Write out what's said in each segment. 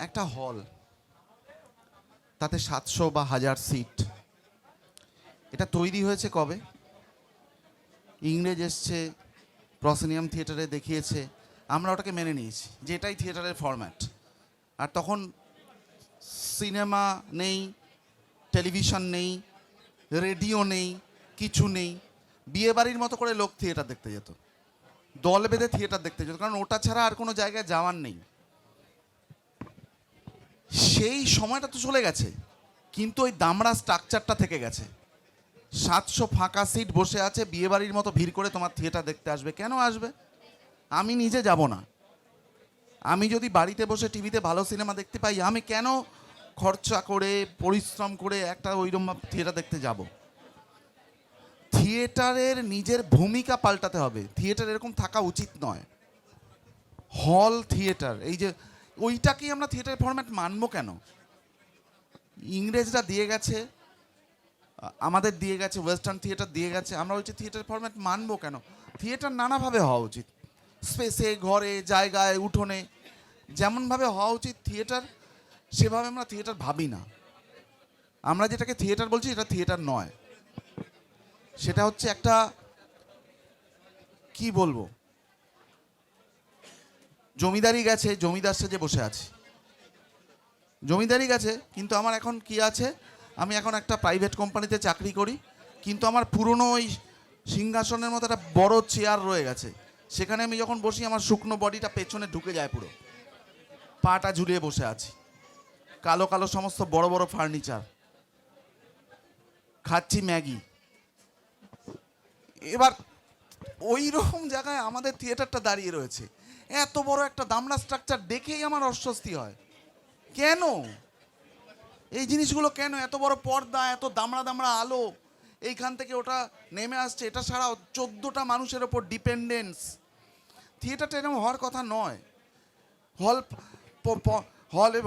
একটা হল, তাতে 700 বা 1000 সিট, এটা তৈরি হয়েছে কবে? ইংরেজ এসছে, প্রসিনিয়াম থিয়েটারে দেখিয়েছে, আমরা ওটাকে মেনে নিয়েছি যে এটাই থিয়েটারের ফরম্যাট। আর তখন সিনেমা নেই, টেলিভিশন নেই, রেডিও নেই, কিছু নেই। বিয়ে বাড়ির মতো করে লোক থিয়েটার দেখতে যেত, দল বেঁধে থিয়েটার দেখতে যেত, কারণ ওটা ছাড়া আর কোনো জায়গায় যাওয়ার নেই। সেই সময়টা তো চলে গেছে, কিন্তু ওই দামড়া স্ট্রাকচারটা থেকে গেছে। 700 ফাঁকা সিট বসে আছে, বিয়ে বাড়ির মতো ভিড় করে তোমার থিয়েটার দেখতে আসবে। কেন আসবে? আমি নিজে যাব না। আমি যদি বাড়িতে বসে টিভিতে ভালো সিনেমা দেখতে পাই, আমি কেন খরচা করে পরিশ্রম করে একটা ওইরকম থিয়েটার দেখতে যাব? থিয়েটারের নিজের ভূমিকা পাল্টাতে হবে। থিয়েটার এরকম থাকা উচিত নয়। হল থিয়েটার, এই যে ওইটাকেই আমরা থিয়েটার ফরম্যাট মানবো কেন? ইংরেজরা দিয়ে গেছে, আমাদের দিয়ে গেছে, ওয়েস্টার্ন থিয়েটার দিয়ে গেছে, আমরা হচ্ছে থিয়েটার ফরম্যাট মানবো কেন? থিয়েটার নানাভাবে হওয়া উচিত, স্পেসে, ঘরে, জায়গায়, উঠোনে, যেমনভাবে হওয়া উচিত থিয়েটার, সেভাবে আমরা থিয়েটার ভাবি না। আমরা যেটাকে থিয়েটার বলছি এটা থিয়েটার নয়, সেটা হচ্ছে একটা, কি বলবো, জমিদারি গেছে, জমিদার সেজে বসে আছি। জমিদারি গেছে, কিন্তু আমার এখন কি আছে? আমি এখন একটা প্রাইভেট কোম্পানিতে চাকরি করি, কিন্তু আমার পুরনো ওই সিংহাসনের মতো একটা বড় চেয়ার রয়ে গেছে। সেখানে আমি যখন বসি আমার শুকনো বডিটা পেছনে ঢুকে যায়, পুরো পাটা ঝুলিয়ে বসে আছি। কালো কালো সমস্ত বড় বড় ফার্নিচার, খাচ্ছি ম্যাগি। এবার ওই রকম জায়গায় আমাদের থিয়েটারটা দাঁড়িয়ে রয়েছে। এত বড় একটা দামড়া স্ট্রাকচার দেখেই আমার অস্বস্তি হয়। কেন এই জিনিসগুলো? কেন এত বড় পর্দা, এত দামড়া দামড়া আলো, এইখান থেকে ওটা নেমে আসছে, এটা ছাড়াও 14টা মানুষের ওপর ডিপেন্ডেন্স। থিয়েটারটা এরকম হওয়ার কথা নয়। হল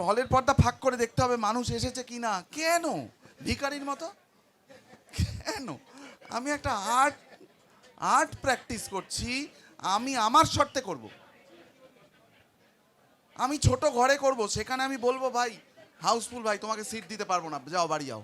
হলের পর্দা ফাঁক করে দেখতে হবে মানুষ এসেছে কি না। কেন ভিখারির মতো? কেন? আমি একটা আর্ট প্র্যাকটিস করছি, আমি আমার শর্তে করব। আমি ছোট ঘরে করব, সেখানে আমি বলবো ভাই হাউসফুল, ভাই তোমাকে সিট দিতে পারবো না, যাও বাড়ি যাও।